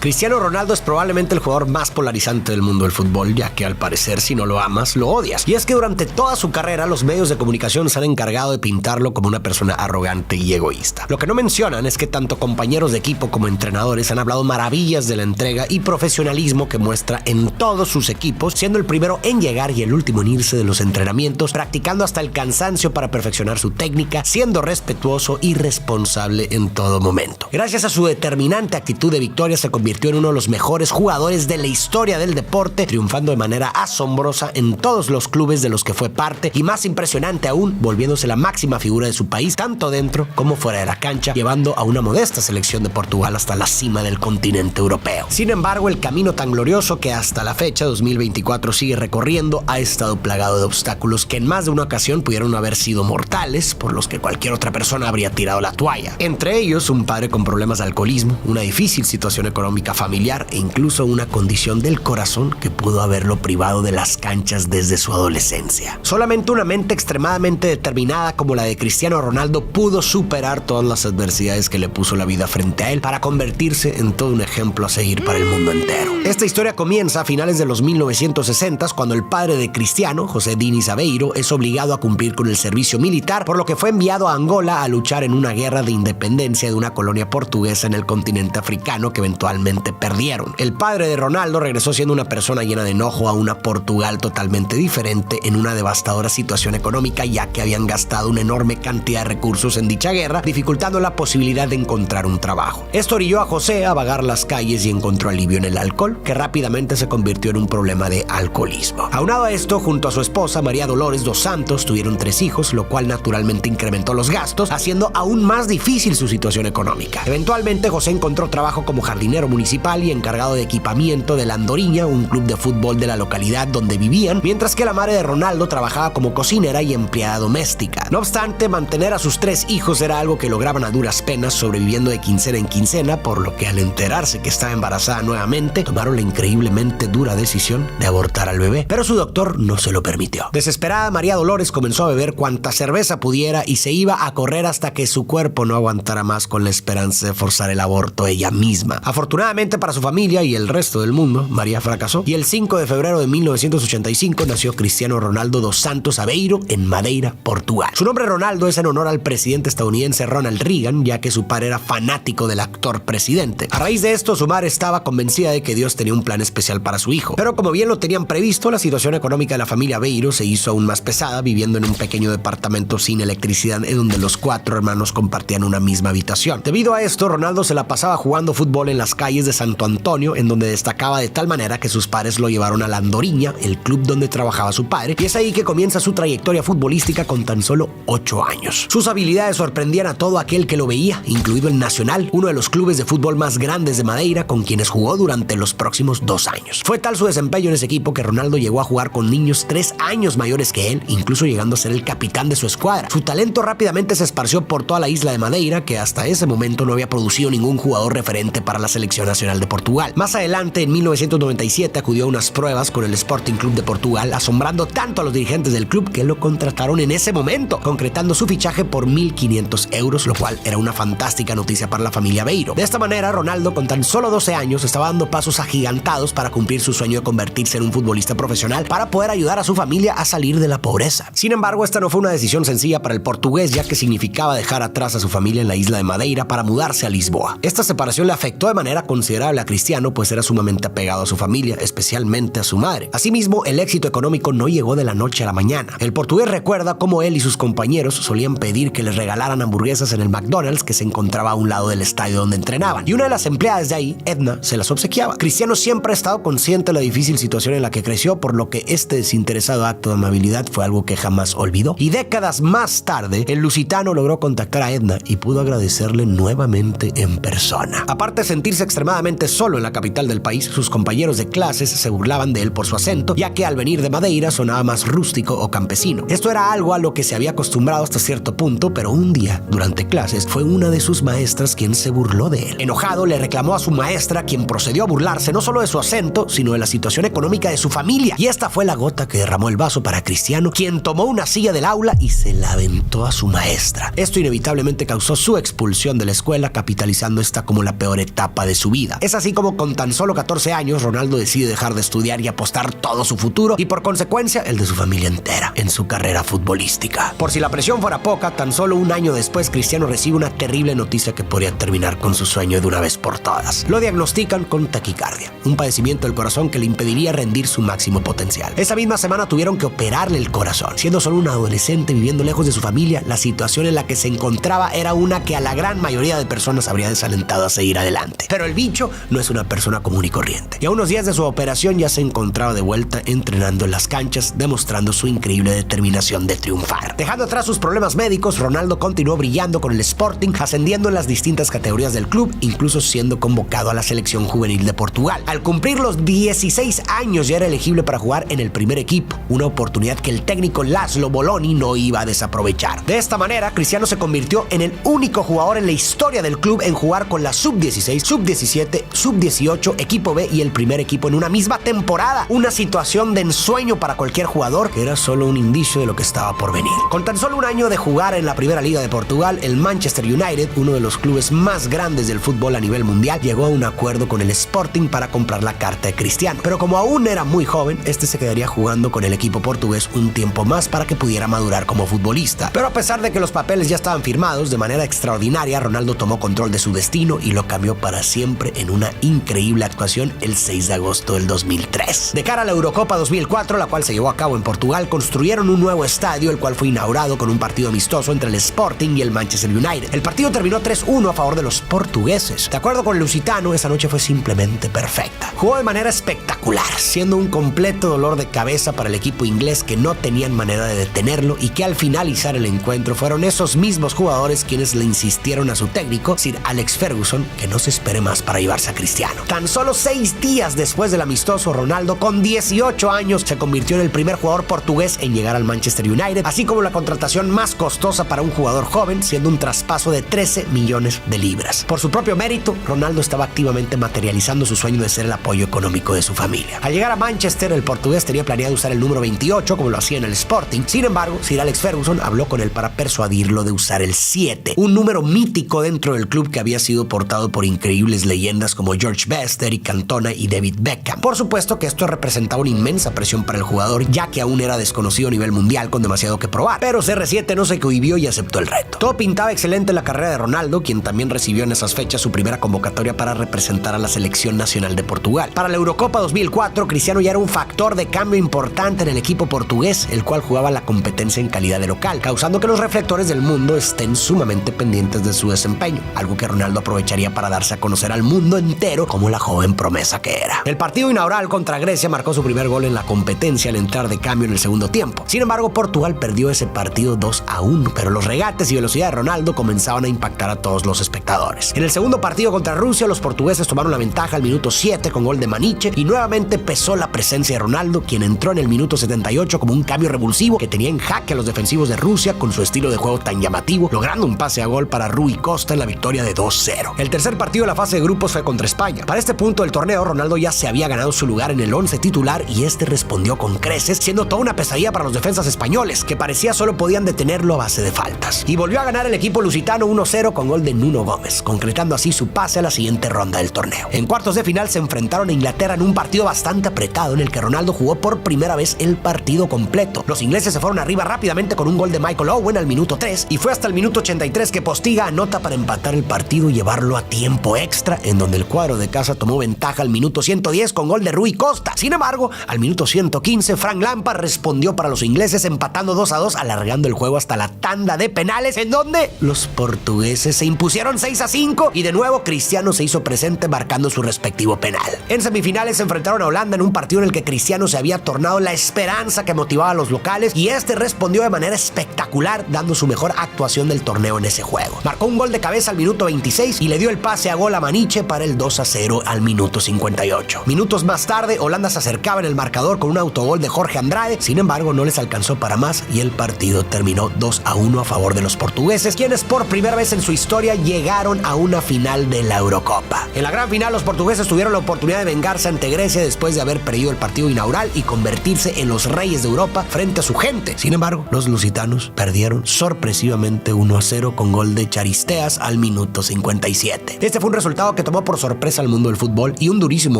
Cristiano Ronaldo es probablemente el jugador más polarizante del mundo del fútbol, ya que al parecer si no lo amas, lo odias. Y es que durante toda su carrera los medios de comunicación se han encargado de pintarlo como una persona arrogante y egoísta. Lo que no mencionan es que tanto compañeros de equipo como entrenadores han hablado maravillas de la entrega y profesionalismo que muestra en todos sus equipos, siendo el primero en llegar y el último en irse de los entrenamientos, practicando hasta el cansancio para perfeccionar su técnica, siendo respetuoso y responsable en todo momento. Gracias a su determinante actitud de victoria se convirtió en uno de los mejores jugadores de la historia del deporte, triunfando de manera asombrosa en todos los clubes de los que fue parte y más impresionante aún, volviéndose la máxima figura de su país, tanto dentro como fuera de la cancha, llevando a una modesta selección de Portugal hasta la cima del continente europeo. Sin embargo, el camino tan glorioso que hasta la fecha 2024 sigue recorriendo ha estado plagado de obstáculos que en más de una ocasión pudieron haber sido mortales, por los que cualquier otra persona habría tirado la toalla. Entre ellos, un padre con problemas de alcoholismo, una difícil situación económica familiar e incluso una condición del corazón que pudo haberlo privado de las canchas desde su adolescencia. Solamente una mente extremadamente determinada como la de Cristiano Ronaldo pudo superar todas las adversidades que le puso la vida frente a él para convertirse en todo un ejemplo a seguir para el mundo entero. Esta historia comienza a finales de los 1960s cuando el padre de Cristiano, José Diniz Aveiro, es obligado a cumplir con el servicio militar, por lo que fue enviado a Angola a luchar en una guerra de independencia de una colonia portuguesa en el continente africano que eventualmente perdieron. El padre de Ronaldo regresó siendo una persona llena de enojo a una Portugal totalmente diferente en una devastadora situación económica, ya que habían gastado una enorme cantidad de recursos en dicha guerra, dificultando la posibilidad de encontrar un trabajo. Esto orilló a José a vagar las calles y encontró alivio en el alcohol, que rápidamente se convirtió en un problema de alcoholismo. Aunado a esto, junto a su esposa María Dolores dos Santos, tuvieron 3 hijos, lo cual naturalmente incrementó los gastos, haciendo aún más difícil su situación económica. Eventualmente, José encontró trabajo como jardinero municipal y encargado de equipamiento de la Andoriña, un club de fútbol de la localidad donde vivían, mientras que la madre de Ronaldo trabajaba como cocinera y empleada doméstica. No obstante, mantener a sus 3 hijos era algo que lograban a duras penas, sobreviviendo de quincena en quincena, por lo que al enterarse que estaba embarazada nuevamente, tomaron la increíblemente dura decisión de abortar al bebé, pero su doctor no se lo permitió. Desesperada, María Dolores comenzó a beber cuanta cerveza pudiera y se iba a correr hasta que su cuerpo no aguantara más, con la esperanza de forzar el aborto ella misma. Afortunadamente para su familia y el resto del mundo, María fracasó y el 5 de febrero de 1985 nació Cristiano Ronaldo dos Santos Aveiro en Madeira, Portugal. Su nombre Ronaldo es en honor al presidente estadounidense Ronald Reagan, ya que su padre era fanático del actor presidente. A raíz de esto, su madre estaba convencida de que Dios tenía un plan especial para su hijo, pero como bien lo tenían previsto, la situación económica de la familia Aveiro se hizo aún más pesada, viviendo en un pequeño departamento sin electricidad en donde los 4 hermanos compartían una misma habitación. Debido a esto, Ronaldo se la pasaba jugando fútbol en las calles de Santo Antonio, en donde destacaba de tal manera que sus padres lo llevaron a la Andoriña, el club donde trabajaba su padre, y es ahí que comienza su trayectoria futbolística con tan solo 8 años. Sus habilidades sorprendían a todo aquel que lo veía, incluido el Nacional, uno de los clubes de fútbol más grandes de Madeira, con quienes jugó durante los próximos 2 años. Fue tal su desempeño en ese equipo que Ronaldo llegó a jugar con niños 3 años mayores que él, incluso llegando a ser el capitán de su escuadra. Su talento rápidamente se esparció por toda la isla de Madeira, que hasta ese momento no había producido ningún jugador referente para la selección nacional de Portugal. Más adelante, en 1997, acudió a unas pruebas con el Sporting Club de Portugal, asombrando tanto a los dirigentes del club que lo contrataron en ese momento, concretando su fichaje por 1.500 euros, lo cual era una fantástica noticia para la familia Aveiro. De esta manera, Ronaldo, con tan solo 12 años, estaba dando pasos agigantados para cumplir su sueño de convertirse en un futbolista profesional para poder ayudar a su familia a salir de la pobreza. Sin embargo, esta no fue una decisión sencilla para el portugués, ya que significaba dejar atrás a su familia en la isla de Madeira para mudarse a Lisboa. Esta separación le afectó de manera considerable a Cristiano, pues era sumamente apegado a su familia, especialmente a su madre. Asimismo, el éxito económico no llegó de la noche a la mañana. El portugués recuerda cómo él y sus compañeros solían pedir que les regalaran hamburguesas en el McDonald's que se encontraba a un lado del estadio donde entrenaban, y una de las empleadas de ahí, Edna, se las obsequiaba. Cristiano siempre ha estado consciente de la difícil situación en la que creció, por lo que este desinteresado acto de amabilidad fue algo que jamás olvidó. Y décadas más tarde, el lusitano logró contactar a Edna y pudo agradecerle nuevamente en persona. Aparte de sentirse extremadamente solo en la capital del país, sus compañeros de clases se burlaban de él por su acento, ya que al venir de Madeira sonaba más rústico o campesino. Esto era algo a lo que se había acostumbrado hasta cierto punto, pero un día, durante clases, fue una de sus maestras quien se burló de él. Enojado, le reclamó a su maestra, quien procedió a burlarse no solo de su acento, sino de la situación económica de su familia. Y esta fue la gota que derramó el vaso para Cristiano, quien tomó una silla del aula y se la aventó a su maestra. Esto inevitablemente causó su expulsión de la escuela, capitalizando esta como la peor etapa de su vida. Es así como con tan solo 14 años Ronaldo decide dejar de estudiar y apostar todo su futuro y por consecuencia el de su familia entera en su carrera futbolística. Por si la presión fuera poca, tan solo un año después Cristiano recibe una terrible noticia que podría terminar con su sueño de una vez por todas. Lo diagnostican con taquicardia, un padecimiento del corazón que le impediría rendir su máximo potencial. Esa misma semana tuvieron que operarle el corazón. Siendo solo un adolescente viviendo lejos de su familia, la situación en la que se encontraba era una que a la gran mayoría de personas habría desalentado a seguir adelante. Pero el bicho no es una persona común y corriente. Y a unos días de su operación ya se encontraba de vuelta entrenando en las canchas, demostrando su increíble determinación de triunfar. Dejando atrás sus problemas médicos, Ronaldo continuó brillando con el Sporting, ascendiendo en las distintas categorías del club, incluso siendo convocado a la selección juvenil de Portugal. Al cumplir los 16 años ya era elegible para jugar en el primer equipo, una oportunidad que el técnico Laszlo Boloni no iba a desaprovechar. De esta manera, Cristiano se convirtió en el único jugador en la historia del club en jugar con la sub-16, sub-17, sub-18, equipo B y el primer equipo en una misma temporada. Una situación de ensueño para cualquier jugador que era solo un indicio de lo que estaba por venir. Con tan solo un año de jugar en la primera liga de Portugal, el Manchester United, uno de los clubes más grandes del fútbol a nivel mundial, llegó a un acuerdo con el Sporting para comprar la carta de Cristiano. Pero como aún era muy joven, este se quedaría jugando con el equipo portugués un tiempo más para que pudiera madurar como futbolista. Pero a pesar de que los papeles ya estaban firmados, de manera extraordinaria, Ronaldo tomó control de su destino y lo cambió para siempre en una increíble actuación el 6 de agosto del 2003. De cara a la Eurocopa 2004, la cual se llevó a cabo en Portugal, construyeron un nuevo estadio, el cual fue inaugurado con un partido amistoso entre el Sporting y el Manchester United. El partido terminó 3-1 a favor de los portugueses. De acuerdo con Lusitano, esa noche fue simplemente perfecta. Jugó de manera espectacular, siendo un completo dolor de cabeza para el equipo inglés que no tenían manera de detenerlo y que al finalizar el encuentro fueron esos mismos jugadores quienes le insistieron a su técnico, Sir Alex Ferguson, que no se espere más para llevarse a Cristiano. Tan solo 6 días después del amistoso, Ronaldo, con 18 años, se convirtió en el primer jugador portugués en llegar al Manchester United, así como la contratación más costosa para un jugador joven, siendo un traspaso de 13 millones de libras. Por su propio mérito, Ronaldo estaba activamente materializando su sueño de ser el apoyo económico de su familia. Al llegar a Manchester, el portugués tenía planeado usar el número 28 como lo hacía en el Sporting. Sin embargo, Sir Alex Ferguson habló con él para persuadirlo de usar el 7, un número mítico dentro del club que había sido portado por increíbles leyendas como George Best, Eric Cantona y David Beckham. Por supuesto que esto representaba una inmensa presión para el jugador, ya que aún era desconocido a nivel mundial con demasiado que probar. Pero CR7 no se cohibió y aceptó el reto. Todo pintaba excelente en la carrera de Ronaldo, quien también recibió en esas fechas su primera convocatoria para representar a la selección nacional de Portugal. Para la Eurocopa 2004, Cristiano ya era un factor de cambio importante en el equipo portugués, el cual jugaba la competencia en calidad de local, causando que los reflectores del mundo estén sumamente pendientes de su desempeño, algo que Ronaldo aprovecharía para darse a conocer al mundo entero como la joven promesa que era. El partido inaugural contra Grecia marcó su primer gol en la competencia al entrar de cambio en el segundo tiempo. Sin embargo, Portugal perdió ese partido 2-1, pero los regates y velocidad de Ronaldo comenzaban a impactar a todos los espectadores. En el segundo partido contra Rusia, los portugueses tomaron la ventaja al minuto 7 con gol de Maniche y nuevamente pesó la presencia de Ronaldo, quien entró en el minuto 78 como un cambio revulsivo que tenía en jaque a los defensivos de Rusia con su estilo de juego tan llamativo, logrando un pase a gol para Rui Costa en la victoria de 2-0. El tercer partido de la fase de grupos fue contra España. Para este punto del torneo, Ronaldo ya se había ganado su lugar en el 11 titular y este respondió con creces, siendo toda una pesadilla para los defensas españoles, que parecía solo podían detenerlo a base de faltas. Y volvió a ganar el equipo lusitano 1-0 con gol de Nuno Gómez, concretando así su pase a la siguiente ronda del torneo. En cuartos de final se enfrentaron a Inglaterra en un partido bastante apretado en el que Ronaldo jugó por primera vez el partido completo. Los ingleses se fueron arriba rápidamente con un gol de Michael Owen al minuto 3 y fue hasta el minuto 83 que Postiga anota para empatar el partido y llevarlo a tiempo extra, en donde el cuadro de casa tomó ventaja al minuto 110 con gol de Rui Costa. Sin embargo, al minuto 115, Frank Lampard respondió para los ingleses empatando 2-2, alargando el juego hasta la tanda de penales, en donde los portugueses se impusieron 6-5 y de nuevo Cristiano se hizo presente marcando su respectivo penal. En semifinales se enfrentaron a Holanda en un partido en el que Cristiano se había tornado la esperanza que motivaba a los locales y este respondió de manera espectacular, dando su mejor actuación del torneo en ese juego. Marcó un gol de cabeza al minuto 26 y le dio el pase a gol a Maniche para el 2-0 al minuto 58. Minutos más tarde, Holanda se acercaba en el marcador con un autogol de Jorge Andrade, sin embargo no les alcanzó para más y el partido terminó 2-1 a favor de los portugueses, quienes por primera vez en su historia llegaron a una final de la Eurocopa. En la gran final, los portugueses tuvieron la oportunidad de vengarse ante Grecia después de haber perdido el partido inaugural y convertirse en los reyes de Europa frente a su gente. Sin embargo, los lusitanos perdieron sorpresivamente 1-0 con gol de Charisteas al minuto 57. Este fue un resultado que que tomó por sorpresa al mundo del fútbol y un durísimo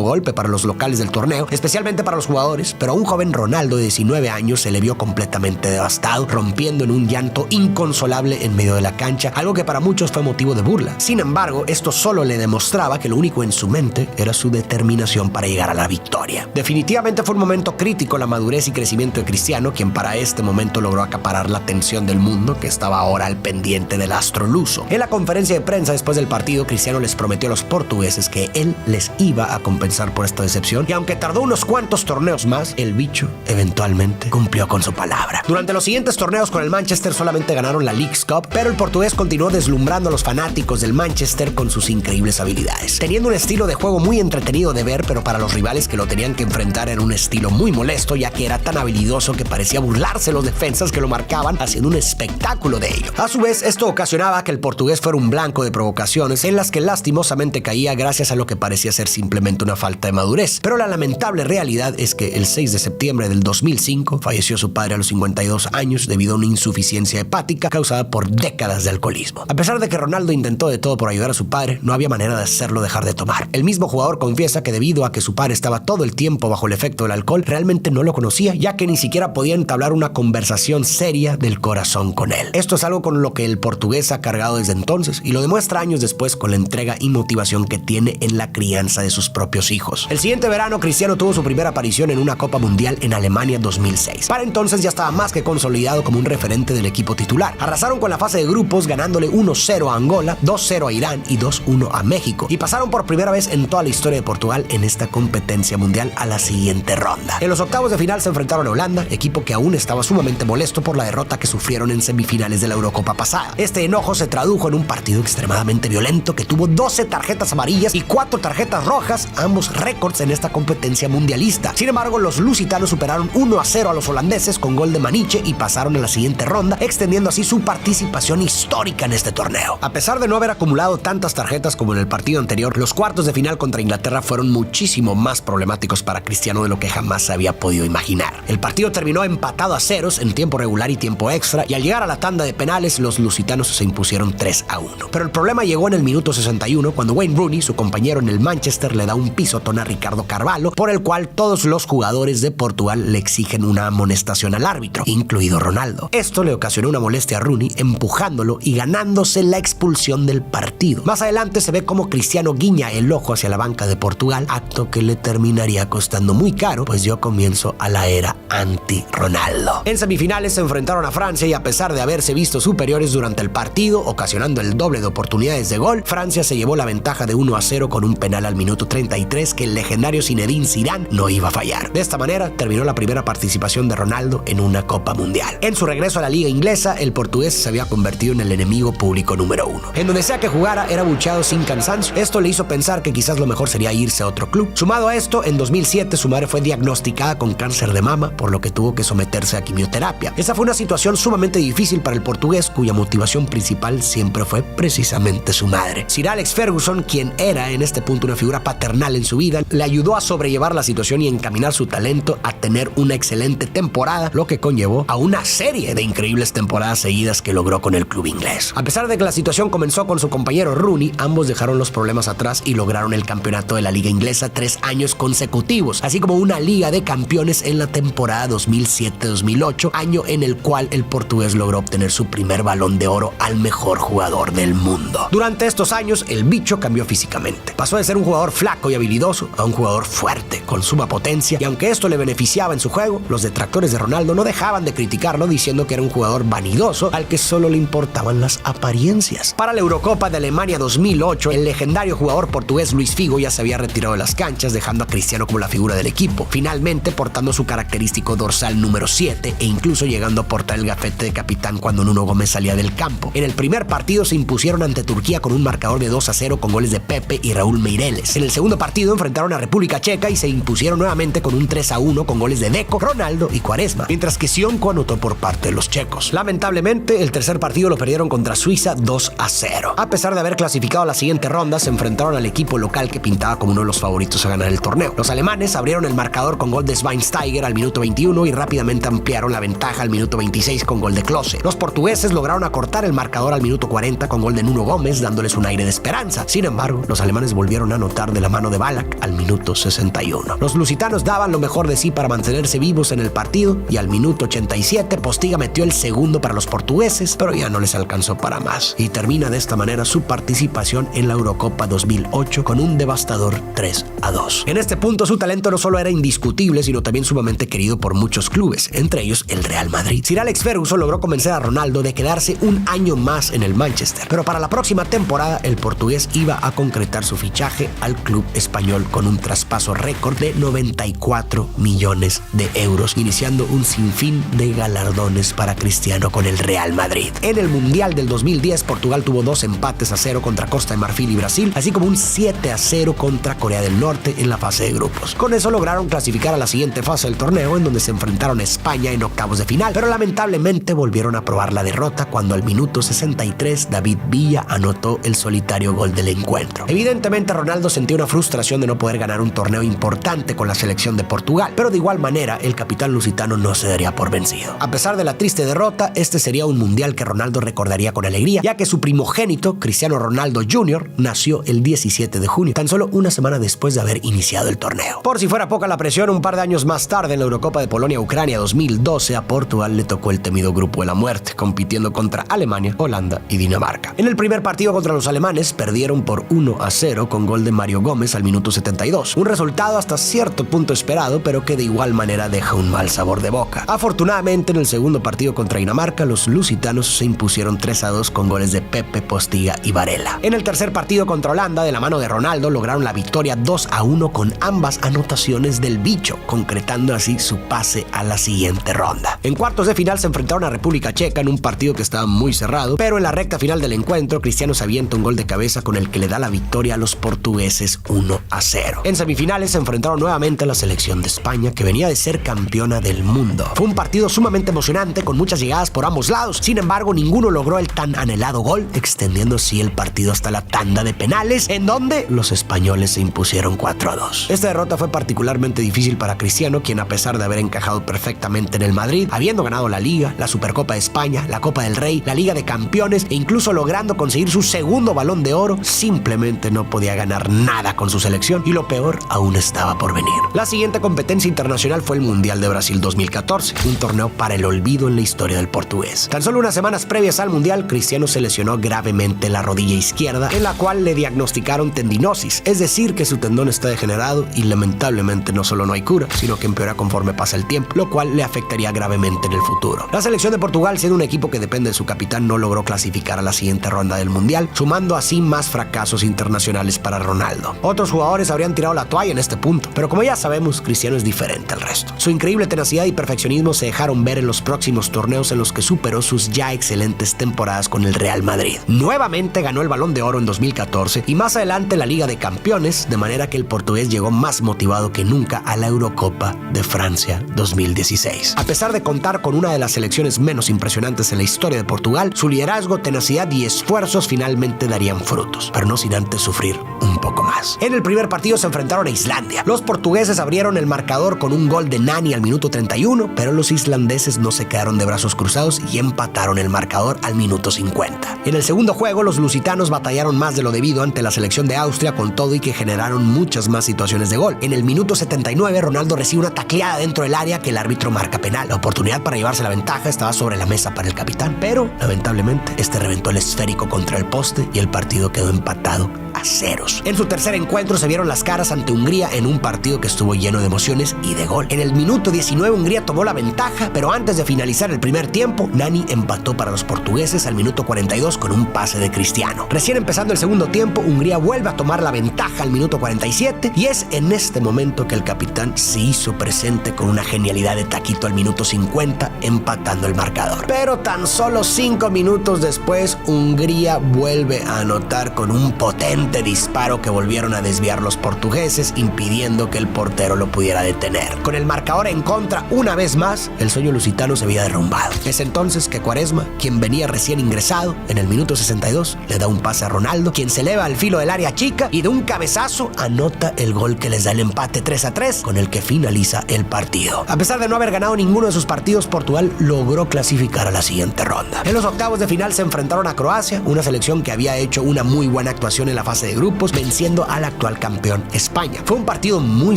golpe para los locales del torneo, especialmente para los jugadores, pero a un joven Ronaldo de 19 años se le vio completamente devastado, rompiendo en un llanto inconsolable en medio de la cancha, algo que para muchos fue motivo de burla. Sin embargo, esto solo le demostraba que lo único en su mente era su determinación para llegar a la victoria. Definitivamente fue un momento crítico la madurez y crecimiento de Cristiano, quien para este momento logró acaparar la atención del mundo, que estaba ahora al pendiente del astro luso. En la conferencia de prensa después del partido, Cristiano les prometió a los portugueses que él les iba a compensar por esta decepción, y aunque tardó unos cuantos torneos más, el bicho eventualmente cumplió con su palabra. Durante los siguientes torneos con el Manchester solamente ganaron la Leagues Cup, pero el portugués continuó deslumbrando a los fanáticos del Manchester con sus increíbles habilidades, teniendo un estilo de juego muy entretenido de ver, pero para los rivales que lo tenían que enfrentar era un estilo muy molesto, ya que era tan habilidoso que parecía burlarse los defensas que lo marcaban, haciendo un espectáculo de ello. A su vez, esto ocasionaba que el portugués fuera un blanco de provocaciones en las que lastimosamente caía gracias a lo que parecía ser simplemente una falta de madurez. Pero la lamentable realidad es que el 6 de septiembre del 2005 falleció su padre a los 52 años debido a una insuficiencia hepática causada por décadas de alcoholismo. A pesar de que Ronaldo intentó de todo por ayudar a su padre, no había manera de hacerlo dejar de tomar. El mismo jugador confiesa que debido a que su padre estaba todo el tiempo bajo el efecto del alcohol, realmente no lo conocía, ya que ni siquiera podía entablar una conversación seria del corazón con él. Esto es algo con lo que el portugués ha cargado desde entonces y lo demuestra años después con la entrega y motivación que tiene en la crianza de sus propios hijos. El siguiente verano, Cristiano tuvo su primera aparición en una Copa Mundial en Alemania 2006. Para entonces ya estaba más que consolidado como un referente del equipo titular. Arrasaron con la fase de grupos ganándole 1-0 a Angola, 2-0 a Irán y 2-1 a México, y pasaron por primera vez en toda la historia de Portugal en esta competencia mundial a la siguiente ronda. En los octavos de final se enfrentaron a Holanda, equipo que aún estaba sumamente molesto por la derrota que sufrieron en semifinales de la Eurocopa pasada. Este enojo se tradujo en un partido extremadamente violento que tuvo 12 tarjetas amarillas y 4 tarjetas rojas, ambos récords en esta competencia mundialista. Sin embargo, los lusitanos superaron 1-0 a los holandeses con gol de Maniche y pasaron a la siguiente ronda, extendiendo así su participación histórica en este torneo. A pesar de no haber acumulado tantas tarjetas como en el partido anterior, los cuartos de final contra Inglaterra fueron muchísimo más problemáticos para Cristiano de lo que jamás se había podido imaginar. El partido terminó empatado a ceros en tiempo regular y tiempo extra, y al llegar a la tanda de penales, los lusitanos se impusieron 3-1. Pero el problema llegó en el minuto 61, cuando Wayne Rooney, su compañero en el Manchester, le da un pisotón a Ricardo Carvalho, por el cual todos los jugadores de Portugal le exigen una amonestación al árbitro, incluido Ronaldo. Esto le ocasionó una molestia a Rooney, empujándolo y ganándose la expulsión del partido. Más adelante se ve cómo Cristiano guiña el ojo hacia la banca de Portugal, acto que le terminaría costando muy caro, pues dio comienzo a la era anti-Ronaldo. En semifinales se enfrentaron a Francia y a pesar de haberse visto superiores durante el partido, ocasionando el doble de oportunidades de gol, Francia se llevó la ventaja de 1-0 con un penal al minuto 33 que el legendario Zinedine Zidane no iba a fallar. De esta manera terminó la primera participación de Ronaldo en una Copa Mundial. En su regreso a la liga inglesa, el portugués se había convertido en el enemigo público número 1. En donde sea que jugara, era buchado sin cansancio. Esto le hizo pensar que quizás lo mejor sería irse a otro club. Sumado a esto, en 2007 su madre fue diagnosticada con cáncer de mama, por lo que tuvo que someterse a quimioterapia. Esa fue una situación sumamente difícil para el portugués, cuya motivación principal siempre fue precisamente su madre. Sir Alex Ferguson, quien era en este punto una figura paternal en su vida, le ayudó a sobrellevar la situación y encaminar su talento a tener una excelente temporada, lo que conllevó a una serie de increíbles temporadas seguidas que logró con el club inglés. A pesar de que la situación comenzó con su compañero Rooney, ambos dejaron los problemas atrás y lograron el campeonato de la liga inglesa 3 años consecutivos, así como una liga de campeones en la temporada 2007-2008, año en el cual el portugués logró obtener su primer Balón de Oro al mejor jugador del mundo. Durante estos años, el bicho cambió físicamente. Pasó de ser un jugador flaco y habilidoso a un jugador fuerte, con suma potencia, y aunque esto le beneficiaba en su juego, los detractores de Ronaldo no dejaban de criticarlo diciendo que era un jugador vanidoso al que solo le importaban las apariencias. Para la Eurocopa de Alemania 2008, el legendario jugador portugués Luis Figo ya se había retirado de las canchas, dejando a Cristiano como la figura del equipo, finalmente portando su característico dorsal número 7 e incluso llegando a portar el gafete de capitán cuando Nuno Gómez salía del campo. En el primer partido se impusieron ante Turquía con un marcador de 2-0 con goles de Pepe y Raúl Meireles. En el segundo partido enfrentaron a República Checa y se impusieron nuevamente con un 3-1 con goles de Deco, Ronaldo y Quaresma, mientras que Sionco anotó por parte de los checos. Lamentablemente, el tercer partido lo perdieron contra Suiza 2-0. A pesar de haber clasificado a la siguiente ronda, se enfrentaron al equipo local que pintaba como uno de los favoritos a ganar el torneo. Los alemanes abrieron el marcador con gol de Schweinsteiger al minuto 21 y rápidamente ampliaron la ventaja al minuto 26 con gol de Klose. Los portugueses lograron acortar el marcador al minuto 40 con gol de Nuno Gómez, dándoles un aire de esperanza. Sin embargo, los alemanes volvieron a anotar de la mano de Ballack al minuto 61. Los lusitanos daban lo mejor de sí para mantenerse vivos en el partido y al minuto 87 Postiga metió el segundo para los portugueses, pero ya no les alcanzó para más. Y termina de esta manera su participación en la Eurocopa 2008 con un devastador 3-2. En este punto su talento no solo era indiscutible, sino también sumamente querido por muchos clubes, entre ellos el Real Madrid. Sir Alex Ferguson logró convencer a Ronaldo de quedarse un año más en el Manchester, pero para la próxima temporada el portugués iba a concretar su fichaje al club español con un traspaso récord de 94 millones de euros, iniciando un sinfín de galardones para Cristiano con el Real Madrid. En el Mundial del 2010, Portugal tuvo 2 empates a 0 contra Costa de Marfil y Brasil, así como un 7-0 contra Corea del Norte en la fase de grupos. Con eso lograron clasificar a la siguiente fase del torneo, en donde se enfrentaron a España en octavos de final, pero lamentablemente volvieron a probar la derrota cuando al minuto 63 David Villa anotó el solitario gol del encuentro. Evidentemente Ronaldo sentía una frustración de no poder ganar un torneo importante con la selección de Portugal, pero de igual manera el capitán lusitano no se daría por vencido. A pesar de la triste derrota, este sería un mundial que Ronaldo recordaría con alegría, ya que su primogénito, Cristiano Ronaldo Jr., nació el 17 de junio, tan solo una semana después de haber iniciado el torneo. Por si fuera poca la presión, un par de años más tarde, en la Eurocopa de Polonia-Ucrania 2012, a Portugal le tocó el temido grupo de la muerte, compitiendo contra Alemania, Holanda y Dinamarca. En el primer partido contra los alemanes, perdieron por 1-0 con gol de Mario Gómez al minuto 72. Un resultado hasta cierto punto esperado, pero que de igual manera deja un mal sabor de boca. Afortunadamente, en el segundo partido contra Dinamarca, los lusitanos se impusieron 3-2 con goles de Pepe, Postiga y Varela. En el tercer partido contra Holanda, de la mano de Ronaldo, lograron la victoria 2-1 con ambas anotaciones del bicho, concretando así su pase a la siguiente ronda. En cuartos de final se enfrentaron a República Checa en un partido que estaba muy cerrado, pero en la recta final del encuentro, Cristiano se avienta un gol de cabeza con el que le da la victoria a los portugueses 1-0. En semifinales se enfrentaron nuevamente a la selección de España, que venía de ser campeona del mundo. Fue un partido sumamente emocionante con muchas llegadas por ambos lados. Sin embargo, ninguno logró el tan anhelado gol, extendiendo así el partido hasta la tanda de penales, en donde los españoles se impusieron 4-2. Esta derrota fue particularmente difícil para Cristiano, quien a pesar de haber encajado perfectamente en el Madrid, habiendo ganado la Liga, la Supercopa de España, la Copa del Rey, la Liga de Campeones e incluso logrando conseguir su segundo Balón de Oro, simplemente no podía ganar nada con su selección y lo peor aún estaba por venir. La siguiente competencia internacional fue el Mundial de Brasil 2014, un torneo para el olvido en la historia del portugués. Tan solo unas semanas previas al Mundial, Cristiano se lesionó gravemente la rodilla izquierda, en la cual le diagnosticaron tendinosis, es decir, que su tendón está degenerado y lamentablemente no solo no hay cura, sino que empeora conforme pasa el tiempo, lo cual le afectaría gravemente en el futuro. La selección de Portugal, siendo un equipo que depende de su capitán, no logró clasificar a la siguiente ronda del Mundial, sumando así más fracasos internacionales para Ronaldo. Otros jugadores habrían tirado la toalla en este punto, pero como ya sabemos, Cristiano es diferente al resto. Su increíble tenacidad y perfeccionismo se dejaron ver en los próximos torneos en los que superó sus ya excelentes temporadas con el Real Madrid. Nuevamente ganó el Balón de Oro en 2014 y más adelante la Liga de Campeones, de manera que el portugués llegó más motivado que nunca a la Eurocopa de Francia 2016. A pesar de contar con una de las selecciones menos impresionantes en la historia de Portugal, su liderazgo, tenacidad y esfuerzos finalmente darían frutos, pero no sin antes sufrir un poco más. En el primer partido se enfrentaron a Islandia. Los portugueses abrieron el marcador con un gol de Nani al minuto 31, pero los islandeses no se quedaron de brazos cruzados y empataron el marcador al minuto 50. En el segundo juego, los lusitanos batallaron más de lo debido ante la selección de Austria, con todo y que generaron muchas más situaciones de gol. En el minuto 79, Ronaldo recibe una tacleada dentro del área que el árbitro marca penal. La oportunidad para llevarse la ventaja estaba sobre la mesa para el capitán, pero lamentablemente este reventó el esférico contra el poste y el partido quedó empatado a ceros. En su tercer encuentro se vieron las caras ante Hungría en un partido que estuvo lleno de emociones y de gol. En el minuto 19 Hungría tomó la ventaja, pero antes de finalizar el primer tiempo, Nani empató para los portugueses al minuto 42 con un pase de Cristiano. Recién empezando el segundo tiempo, Hungría vuelve a tomar la ventaja al minuto 47 y es en este momento que el capitán se hizo presente con una genialidad de taquito al minuto 50, empatando el marcador. Pero tan solo 5 minutos después, Hungría vuelve a anotar con un potente disparo que volvieron a desviar los portugueses, impidiendo que el portero lo pudiera detener. Con el marcador en contra una vez más, el sueño lusitano se había derrumbado. Es entonces que Quaresma, quien venía recién ingresado, en el minuto 62 le da un pase a Ronaldo, quien se eleva al filo del área chica y de un cabezazo anota el gol que les da el empate 3-3, con el que finaliza el partido. A pesar de no haber ganado ninguno de sus partidos, Portugal logró clasificar a la siguiente ronda. En los octavos de final se enfrentaron a Croacia, una selección que había hecho una muy buena actuación en la fase fase de grupos, venciendo al actual campeón España. Fue un partido muy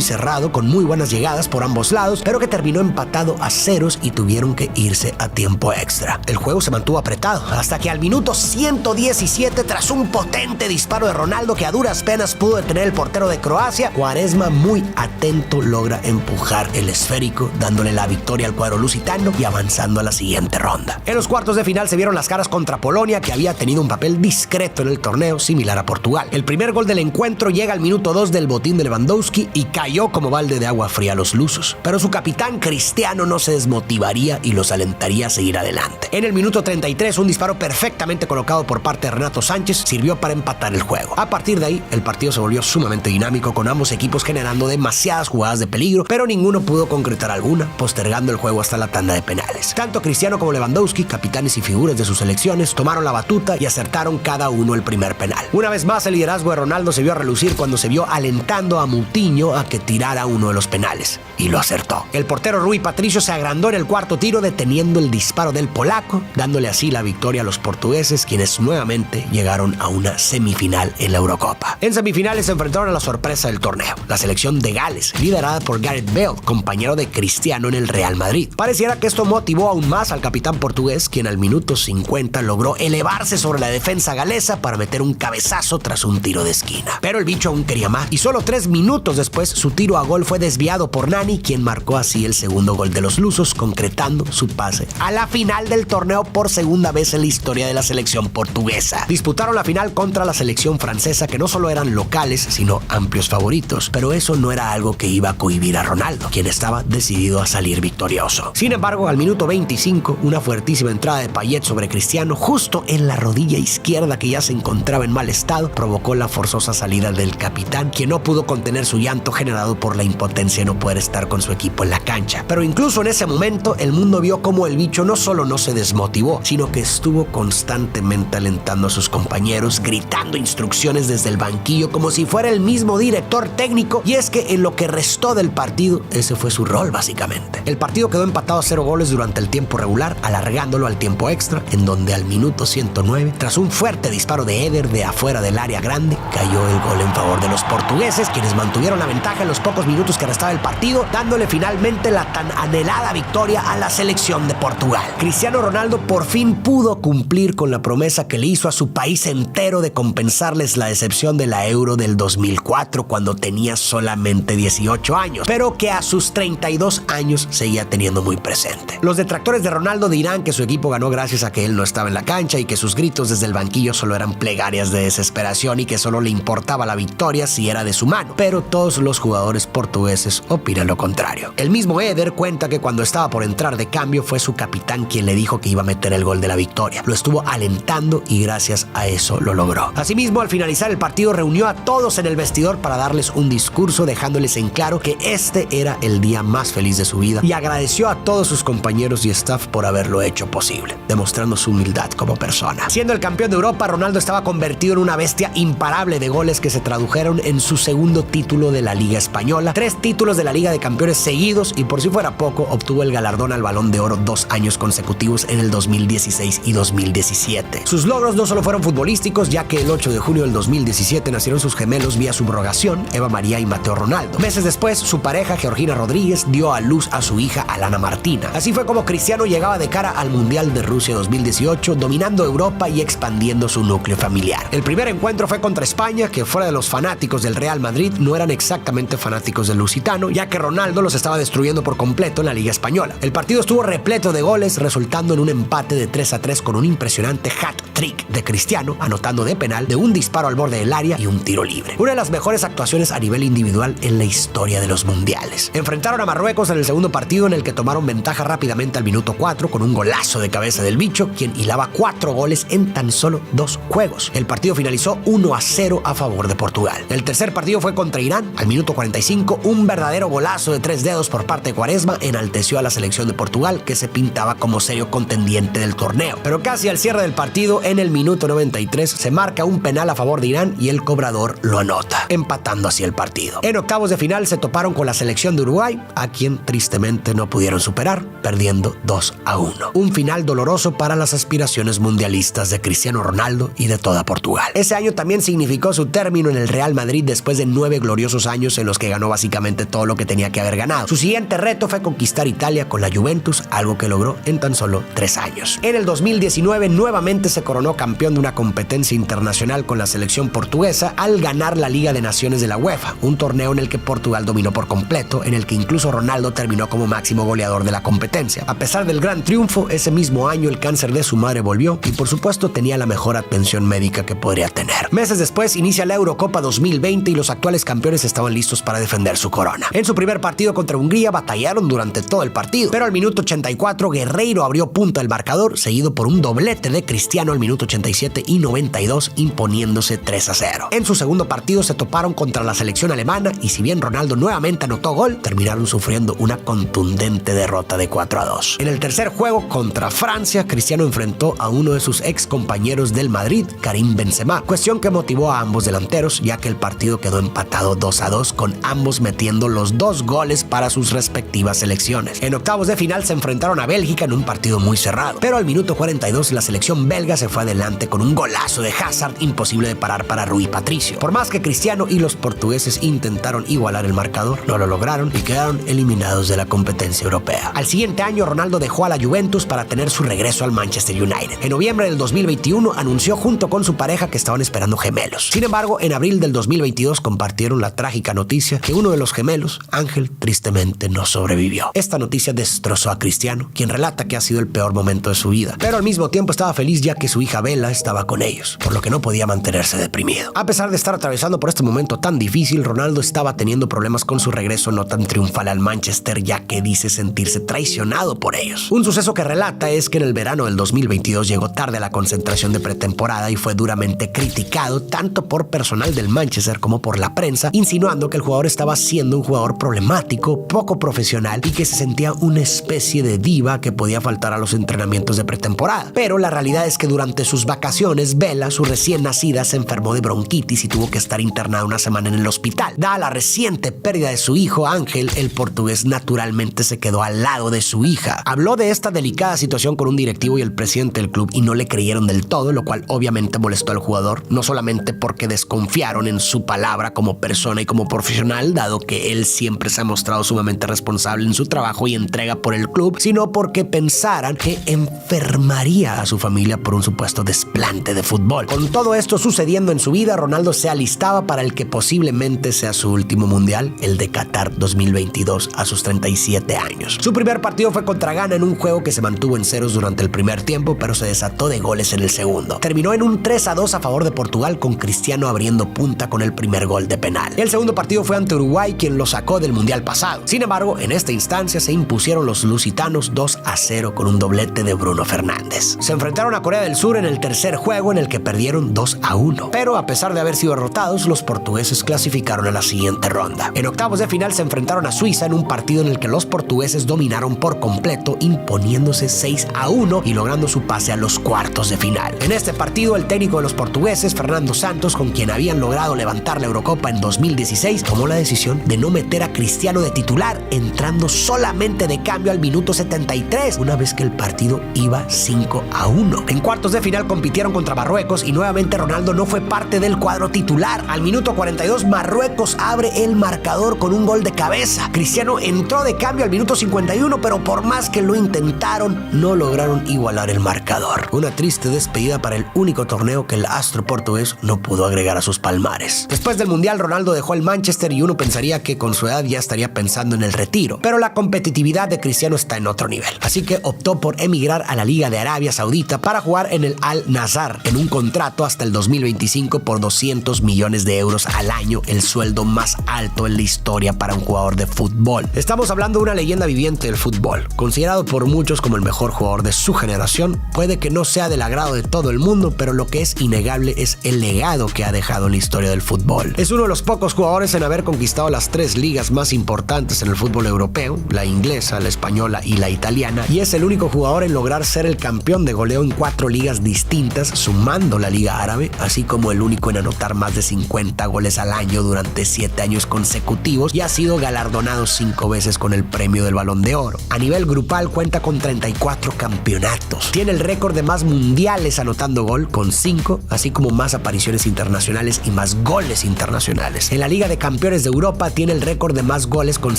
cerrado, con muy buenas llegadas por ambos lados, pero que terminó empatado a ceros y tuvieron que irse a tiempo extra. El juego se mantuvo apretado, hasta que al minuto 117, tras un potente disparo de Ronaldo que a duras penas pudo detener el portero de Croacia, Quaresma, muy atento, logra empujar el esférico, dándole la victoria al cuadro lusitano y avanzando a la siguiente ronda. En los cuartos de final se vieron las caras contra Polonia, que había tenido un papel discreto en el torneo, similar a Portugal. El primer gol del encuentro llega al minuto 2 del botín de Lewandowski y cayó como balde de agua fría a los lusos. Pero su capitán Cristiano no se desmotivaría y los alentaría a seguir adelante. En el minuto 33, un disparo perfectamente colocado por parte de Renato Sánchez sirvió para empatar el juego. A partir de ahí, el partido se volvió sumamente dinámico, con ambos equipos generando demasiadas jugadas de peligro, pero ninguno pudo concretar alguna, postergando el juego hasta la tanda de penales. Tanto Cristiano como Lewandowski, capitanes y figuras de sus selecciones, tomaron la batuta y acertaron cada uno el primer penal. Una vez más, el liderazgo de Ronaldo se vio a relucir cuando se vio alentando a Moutinho a que tirara uno de los penales, y lo acertó. El portero Rui Patricio se agrandó en el cuarto tiro, deteniendo el disparo del polaco, dándole así la victoria a los portugueses, quienes nuevamente llegaron a una semifinal en la Eurocopa. En semifinales se enfrentaron a la sorpresa del torneo, la selección de Gales, liderada por Gareth Bale, compañero de Cristiano en el Real Madrid. Pareciera que esto motivó aún más al capitán portugués, quien al minuto 50 logró elevarse sobre la defensa galesa para meter un cabezazo tras un tiro de esquina. Pero el bicho aún quería más, y solo 3 minutos después su tiro a gol fue desviado por Nani, quien marcó así el segundo gol de los lusos, concretando su pase a la final del torneo por segunda vez en la historia de la selección portuguesa. Disputaron la final contra la selección francesa, que no solo eran locales, sino amplios favoritos, pero eso no era algo que iba a cohibir a Ronaldo, quien estaba decidido a salir victorioso. Sin embargo, al minuto 25, una fuertísima entrada de Payet sobre Cristiano, justo en la rodilla izquierda que ya se encontraba en mal estado, provocó la forzosa salida del capitán, quien no pudo contener su llanto generado por la impotencia de no poder estar con su equipo en la cancha. Pero incluso en ese momento, el mundo vio cómo el bicho no solo no se desmotivó, sino que estuvo constantemente alentando a sus compañeros, gritando instrucciones desde el banquillo como si fuera el mismo director técnico, y es que en lo que restó del partido, ese fue su rol básicamente. El partido quedó empatado a 0 goles durante el tiempo regular, alargándolo al tiempo extra, en donde al minuto 109, tras un fuerte disparo de Eder de afuera del área grande, cayó el gol en favor de los portugueses, quienes mantuvieron la ventaja en los pocos minutos que restaba el partido, dándole finalmente la tan anhelada victoria a la selección de Portugal. Cristiano Ronaldo por fin pudo cumplir con la promesa que le hizo a su país entero de compensarles la decepción de la Euro del 2004, cuando tenía solamente 18 años, pero que a sus 32 años seguía teniendo muy presente. Los detractores de Ronaldo dirán que su equipo ganó gracias a que él no estaba en la cancha y que sus gritos desde el banquillo solo eran plegarias de desesperación y que solo le importaba la victoria si era de su mano, pero todos los jugadores portugueses opinan lo contrario. El mismo Eder cuenta que cuando estaba por entrar de cambio fue su capitán quien le dijo que iba a meter el gol de la victoria. Lo estuvo alentando y gracias a eso lo logró. Asimismo, al finalizar el partido reunió a todos en el vestidor para darles un discurso, dejándoles en claro que este era el día más feliz de su vida, y agradeció a todos sus compañeros y staff por haberlo hecho posible, demostrando su humildad como persona. Siendo el campeón de Europa, Ronaldo estaba convertido en una bestia imparable de goles que se tradujeron en su segundo título de la Liga Española, 3 títulos de la Liga de Campeones seguidos, y por si fuera poco, obtuvo el galardón al Balón de Oro 2 años consecutivos en el 2016 y 2017. Sus logros no solo fueron futbolísticos, ya que el 8 de junio del 2017 nacieron sus gemelos vía subrogación, Eva María y Mateo Ronaldo. Meses después, su pareja, Georgina Rodríguez, dio a luz a su hija Alana Martina. Así fue como Cristiano llegaba de cara al Mundial de Rusia 2018, dominando Europa y expandiendo su núcleo familiar. El primer encuentro fue contra España, que fuera de los fanáticos del Real Madrid, no eran exactamente fanáticos del lusitano, ya que Ronaldo los estaba destruyendo por completo en la Liga Española. El partido estuvo repleto de goles, resultando en un empate de 3-3 con un impresionante hat-trick de Cristiano, anotando de penal, de un disparo al borde del área y un tiro libre. Una de las mejores actuaciones a nivel individual en la historia de los mundiales. Enfrentaron a Marruecos en el segundo partido, en el que tomaron ventaja rápidamente al minuto 4 con un golazo de cabeza del bicho, quien hilaba 4 goles en tan solo 2 juegos. El partido finalizó 1-0 a favor de Portugal. El tercer partido fue contra Irán. Al minuto 45, un verdadero golazo de 3 dedos por parte de Quaresma enalteció a la selección de Portugal, que se pintaba como serio contendiente del torneo. Pero casi al cierre del partido, en el minuto 93, se marca un penal a favor de Irán y el cobrador lo anota, empatando así el partido. En octavos de final se toparon con la selección de Uruguay, a quien tristemente no pudieron superar, perdiendo 2-1. Un final doloroso para las aspiraciones mundialistas de Cristiano Ronaldo y de toda Portugal. Ese año también también significó su término en el Real Madrid después de 9 gloriosos años en los que ganó básicamente todo lo que tenía que haber ganado. Su siguiente reto fue conquistar Italia con la Juventus, algo que logró en tan solo 3 años. En el 2019 nuevamente se coronó campeón de una competencia internacional con la selección portuguesa al ganar la Liga de Naciones de la UEFA, un torneo en el que Portugal dominó por completo, en el que incluso Ronaldo terminó como máximo goleador de la competencia. A pesar del gran triunfo, ese mismo año el cáncer de su madre volvió y por supuesto tenía la mejor atención médica que podría tener. Meses después inicia la Eurocopa 2020 y los actuales campeones estaban listos para defender su corona. En su primer partido contra Hungría batallaron durante todo el partido, pero al minuto 84 Guerreiro abrió punta el marcador, seguido por un doblete de Cristiano al minuto 87 y 92, imponiéndose 3-0. En su segundo partido se toparon contra la selección alemana y si bien Ronaldo nuevamente anotó gol, terminaron sufriendo una contundente derrota de 4-2. En el tercer juego contra Francia, Cristiano enfrentó a uno de sus ex compañeros del Madrid, Karim Benzema, cuestión que motivó a ambos delanteros, ya que el partido quedó empatado 2-2, con ambos metiendo los 2 goles para sus respectivas selecciones. En octavos de final se enfrentaron a Bélgica en un partido muy cerrado, pero al minuto 42 la selección belga se fue adelante con un golazo de Hazard imposible de parar para Rui Patricio. Por más que Cristiano y los portugueses intentaron igualar el marcador, no lo lograron y quedaron eliminados de la competencia europea. Al siguiente año Ronaldo dejó a la Juventus para tener su regreso al Manchester United. En noviembre del 2021 anunció junto con su pareja que estaban esperando gemelos. Sin embargo, en abril del 2022 compartieron la trágica noticia que uno de los gemelos, Ángel, tristemente no sobrevivió. Esta noticia destrozó a Cristiano, quien relata que ha sido el peor momento de su vida, pero al mismo tiempo estaba feliz ya que su hija Bella estaba con ellos, por lo que no podía mantenerse deprimido. A pesar de estar atravesando por este momento tan difícil, Ronaldo estaba teniendo problemas con su regreso no tan triunfal al Manchester, ya que dice sentirse traicionado por ellos. Un suceso que relata es que en el verano del 2022 llegó tarde a la concentración de pretemporada y fue duramente criticado tanto por personal del Manchester como por la prensa, insinuando que el jugador estaba siendo un jugador problemático, poco profesional y que se sentía una especie de diva que podía faltar a los entrenamientos de pretemporada. Pero la realidad es que durante sus vacaciones, Bella, su recién nacida, se enfermó de bronquitis y tuvo que estar internada una semana en el hospital. Dada la reciente pérdida de su hijo Ángel, el portugués naturalmente se quedó al lado de su hija. Habló de esta delicada situación con un directivo y el presidente del club y no le creyeron del todo, lo cual obviamente molestó al jugador, no solamente porque desconfiaron en su palabra como persona y como profesional, dado que él siempre se ha mostrado sumamente responsable en su trabajo y entrega por el club, sino porque pensaran que enfermaría a su familia por un supuesto desplante de fútbol. Con todo esto sucediendo en su vida, Ronaldo se alistaba para el que posiblemente sea su último mundial, el de Qatar 2022, a sus 37 años. Su primer partido fue contra Ghana en un juego que se mantuvo en ceros durante el primer tiempo, pero se desató de goles en el segundo. Terminó en un 3-2 a favor de Portugal, con Cristiano abriendo punta con el primer gol de penal. El segundo partido fue ante Uruguay, quien lo sacó del mundial pasado. Sin embargo, en esta instancia se impusieron los lusitanos 2-0 con un doblete de Bruno Fernández. Se enfrentaron a Corea del Sur en el tercer juego, en el que perdieron 2-1. Pero a pesar de haber sido derrotados, los portugueses clasificaron a la siguiente ronda. En octavos de final se enfrentaron a Suiza en un partido en el que los portugueses dominaron por completo, imponiéndose 6-1 y logrando su pase a los cuartos de final. En este partido, el técnico de los portugueses, Fernando Santos, con quien habían logrado levantar la Eurocopa en 2016, tomó la decisión de no meter a Cristiano de titular, entrando solamente de cambio al minuto 73, una vez que el partido iba 5-1. En cuartos de final compitieron contra Marruecos y nuevamente Ronaldo no fue parte del cuadro titular. Al minuto 42, Marruecos abre el marcador con un gol de cabeza. Cristiano entró de cambio al minuto 51, pero por más que lo intentaron, no lograron igualar el marcador. Una triste despedida para el único torneo que el astro portugués no pudo agregar a sus palmares. Después del Mundial, Ronaldo dejó el Manchester y uno pensaría que con su edad ya estaría pensando en el retiro, pero la competitividad de Cristiano está en otro nivel, así que optó por emigrar a la Liga de Arabia Saudita para jugar en el Al-Nassr en un contrato hasta el 2025 por 200 millones de euros al año, el sueldo más alto en la historia para un jugador de fútbol. Estamos hablando de una leyenda viviente del fútbol, considerado por muchos como el mejor jugador de su generación. Puede que no sea del agrado de todo el mundo, pero lo que es innegable es el legado que ha dejado en la historia del fútbol. Es uno de los pocos jugadores en haber conquistado las 3 ligas más importantes en el fútbol europeo, la inglesa, la española y la italiana, y es el único jugador en lograr ser el campeón de goleo en 4 ligas distintas, sumando la Liga Árabe, así como el único en anotar más de 50 goles al año durante 7 años consecutivos, y ha sido galardonado 5 veces con el premio del Balón de Oro. A nivel grupal cuenta con 34 campeonatos. Tiene el récord de más mundiales anotando gol con 5, así como más más apariciones internacionales y más goles internacionales. En la Liga de Campeones de Europa tiene el récord de más goles con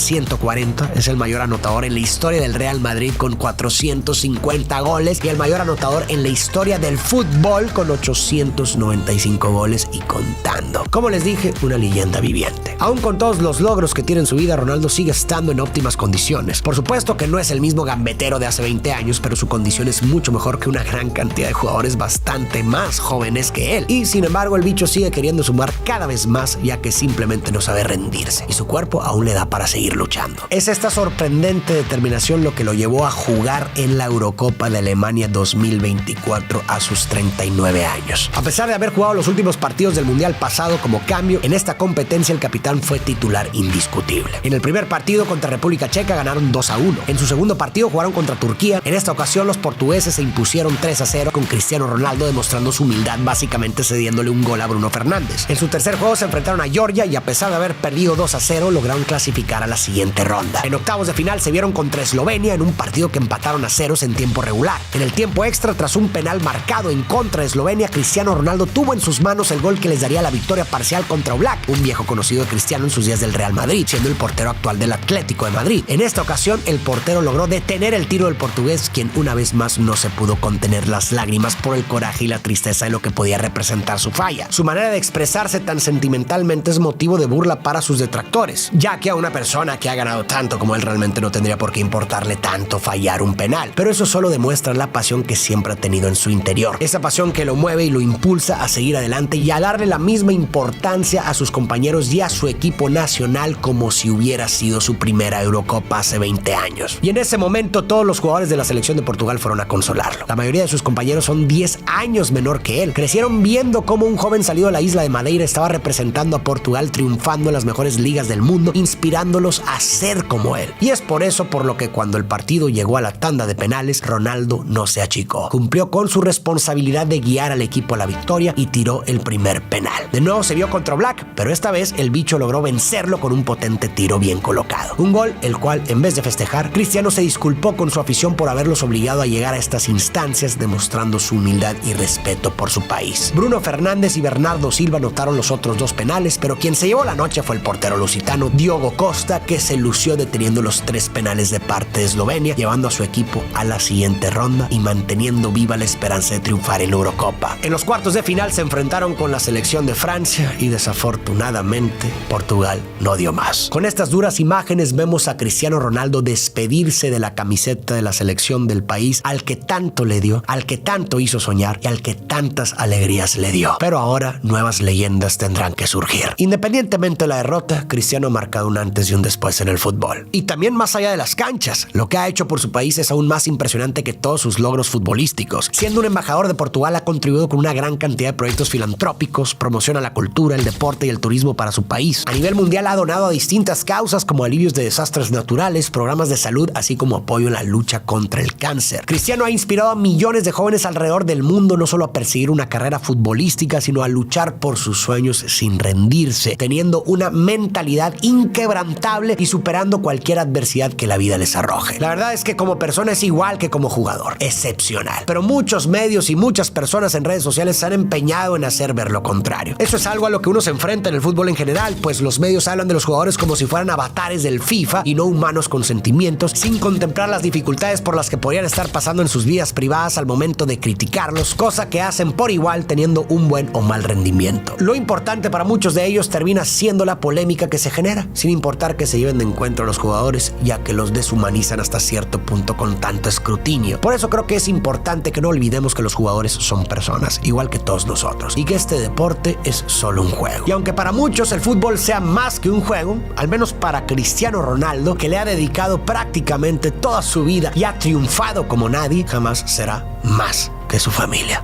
140. Es el mayor anotador en la historia del Real Madrid con 450 goles y el mayor anotador en la historia del fútbol con 895 goles y contando. Como les dije, una leyenda viviente. Aún con todos los logros que tiene en su vida, Ronaldo sigue estando en óptimas condiciones. Por supuesto que no es el mismo gambetero de hace 20 años, pero su condición es mucho mejor que una gran cantidad de jugadores bastante más jóvenes que él. Y sin embargo, el bicho sigue queriendo sumar cada vez más, ya que simplemente no sabe rendirse. Y su cuerpo aún le da para seguir luchando. Es esta sorprendente determinación lo que lo llevó a jugar en la Eurocopa de Alemania 2024 a sus 39 años. A pesar de haber jugado los últimos partidos del Mundial pasado como cambio, en esta competencia el capitán fue titular indiscutible. En el primer partido contra República Checa ganaron 2-1. En su segundo partido jugaron contra Turquía. En esta ocasión los portugueses se impusieron 3-0 con Cristiano Ronaldo demostrando su humildad, básicamente cediéndole un gol a Bruno Fernández. En su tercer juego se enfrentaron a Georgia y a pesar de haber perdido 2-0 lograron clasificar a la siguiente ronda. En octavos de final se vieron contra Eslovenia en un partido que empataron a ceros en tiempo regular. En el tiempo extra, tras un penal marcado en contra de Eslovenia, Cristiano Ronaldo tuvo en sus manos el gol que les daría la victoria parcial contra Oblak, un viejo conocido de Cristiano en sus días del Real Madrid, siendo el portero actual del Atlético de Madrid. En esta ocasión, el portero logró detener el tiro del portugués, quien una vez más no se pudo contener las lágrimas por el coraje y la tristeza de lo que podía representar su falla. Su manera de expresarse tan sentimentalmente es motivo de burla para sus detractores, ya que a una persona que ha ganado tanto como él realmente no tendría por qué importarle tanto fallar un penal. Pero eso solo demuestra la pasión que siempre ha tenido en su interior. Esa pasión que lo mueve y lo impulsa a seguir adelante y a darle la misma importancia a sus compañeros y a su equipo nacional como si hubiera sido su primera Eurocopa hace 20 años. Y en ese momento todos los jugadores de la selección de Portugal fueron a consolarlo. La mayoría de sus compañeros son 10 años menor que él. Crecieron viendo cómo un joven salido de la isla de Madeira estaba representando a Portugal, triunfando en las mejores ligas del mundo, inspirándolos a ser como él. Y es por eso por lo que cuando el partido llegó a la tanda de penales, Ronaldo no se achicó. Cumplió con su responsabilidad de guiar al equipo a la victoria y tiró el primer penal. De nuevo se vio contra Oblak, pero esta vez el bicho logró vencerlo con un potente tiro bien colocado. Un gol el cual, en vez de festejar, Cristiano se disculpó con su afición por haberlos obligado a llegar a estas instancias, demostrando su humildad y respeto por su país. Bruno Fernández y Bernardo Silva anotaron los otros dos penales, pero quien se llevó la noche fue el portero lusitano Diogo Costa, que se lució deteniendo los 3 penales de parte de Eslovenia, llevando a su equipo a la siguiente ronda y manteniendo viva la esperanza de triunfar en la Eurocopa. En los cuartos de final se enfrentaron con la selección de Francia y desafortunadamente Portugal no dio más. Con estas duras imágenes vemos a Cristiano Ronaldo despedirse de la camiseta de la selección del país al que tanto le dio, al que tanto hizo soñar y al que tantas alegrías le dio. Pero ahora nuevas leyendas tendrán que surgir. Independientemente de la derrota, Cristiano ha marcado un antes y un después en el fútbol. Y también más allá de las canchas, lo que ha hecho por su país es aún más impresionante que todos sus logros futbolísticos. Siendo un embajador de Portugal, ha contribuido con una gran cantidad de proyectos filantrópicos, promociona la cultura, el deporte y el turismo para su país. A nivel mundial ha donado a distintas causas como alivios de desastres naturales, programas de salud, así como apoyo en la lucha contra el cáncer. Cristiano ha inspirado a millones de jóvenes alrededor del mundo no solo a perseguir una carrera futbolística, sino a luchar por sus sueños sin rendirse, teniendo una mentalidad inquebrantable y superando cualquier adversidad que la vida les arroje. La verdad es que como persona es igual que como jugador, excepcional. Pero muchos medios y muchas personas en redes sociales se han empeñado en hacer ver lo contrario. Eso es algo a lo que uno se enfrenta en el fútbol en general, pues los medios hablan de los jugadores como si fueran avatares del FIFA y no humanos con sentimientos, sin contemplar las dificultades por las que podrían estar pasando en sus vidas privadas al momento de criticarlos, cosa que hacen por igual teniendo un buen o mal rendimiento. Lo importante para muchos de ellos termina siendo la polémica que se genera, sin importar que se lleven de encuentro a los jugadores, ya que los deshumanizan hasta cierto punto con tanto escrutinio. Por eso creo que es importante que no olvidemos que los jugadores son personas, igual que todos nosotros, y que este deporte es solo un juego. Y aunque para muchos el fútbol sea más que un juego, al menos para Cristiano Ronaldo, que le ha dedicado prácticamente toda su vida y ha triunfado como nadie, jamás será más que su familia.